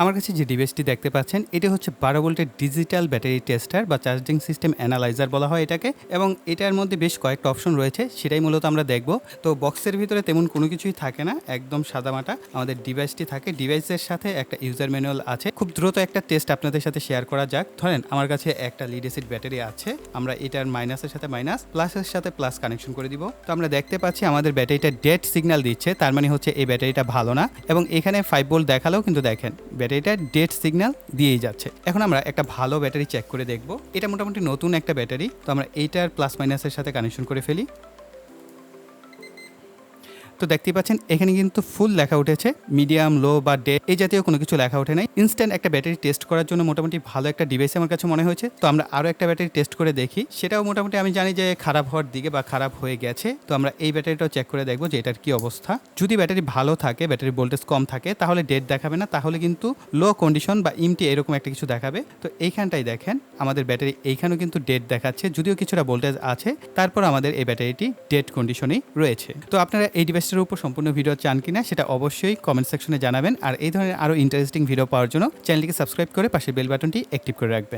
আমার কাছে যে ডিভাইসটি দেখতে পাচ্ছেন এটি হচ্ছে 12 ভোল্টের ডিজিটাল ব্যাটারি টেস্টার বা চার্জিং সিস্টেম অ্যানালাইজার বলা হয় এটাকে, এবং এটার মধ্যে বেশ কয়েকটা অপশন রয়েছে, সেটাই মূলত আমরা দেখব। তো বক্সের ভিতরে তেমন কোনো কিছুই থাকে না, একদম সাদামাটা আমাদের ডিভাইসটি থাকে। ডিভাইসের সাথে একটা ইউজার ম্যানুয়াল আছে। খুব দ্রুত একটা টেস্ট আপনাদের সাথে শেয়ার করা যাক। ধরেন আমার কাছে একটা লিড অ্যাসিড ব্যাটারি আছে, আমরা এটার মাইনাসের সাথে মাইনাস, প্লাসের সাথে প্লাস কানেকশন করে দিব। তো আমরা দেখতে পাচ্ছি আমাদের ব্যাটারিটা ডেড সিগন্যাল দিচ্ছে, তার মানে হচ্ছে এই ব্যাটারিটা ভালো না। এবং এখানে 5 ভোল্ট দেখালেও কিন্তু দেখেন ব্যাটারিটা ডেড সিগন্যাল দিয়েই যাচ্ছে। এখন আমরা একটা ভালো ব্যাটারি চেক করে দেখব। এটা মোটামুটি নতুন একটা ব্যাটারি, তো আমরা এইটার প্লাস মাইনাসের সাথে কানেকশন করে ফেলি। তো দেখতেই পাচ্ছেন এখানে কিন্তু ফুল লেখা উঠেছে, মিডিয়াম, লো বা ডেড এই জাতীয় কোনো কিছু লেখা ওঠে নাই। ইনস্ট্যান্ট একটা ব্যাটারি টেস্ট করার জন্য মোটামুটি ভালো একটা ডিভাইস আমার কাছে মনে হয়েছে। তো আমরা আরও একটা ব্যাটারি টেস্ট করে দেখি, সেটাও মোটামুটি আমি জানি যে খারাপ হওয়ার দিকে বা খারাপ হয়ে গেছে। তো আমরা এই ব্যাটারিটাও চেক করে দেখবো যে এটার কি অবস্থা। যদি ব্যাটারি ভালো থাকে, ব্যাটারি ভোল্টেজ কম থাকে, তাহলে ডেড দেখাবে না, তাহলে কিন্তু লো কন্ডিশন বা ইমটি এরকম একটা কিছু দেখাবে। তো এইখানটাই দেখেন আমাদের ব্যাটারি এইখানেও কিন্তু ডেড দেখাচ্ছে, যদিও কিছুটা ভোল্টেজ আছে, তারপর আমাদের এই ব্যাটারিটি ডেড কন্ডিশনেই রয়েছে। তো আপনারা এই ডিভাইসটার উপর সম্পূর্ণ ভিডিও চান কিনা সেটা অবশ্যই কমেন্ট সেকশনে জানাবেন। আর এই ধরনের আরও ইন্টারেস্টিং ভিডিও পাওয়ার জন্য চ্যানেলটিকে সাবস্ক্রাইব করে পাশের বেল বাটনটি অ্যাক্টিভ করে রাখবেন।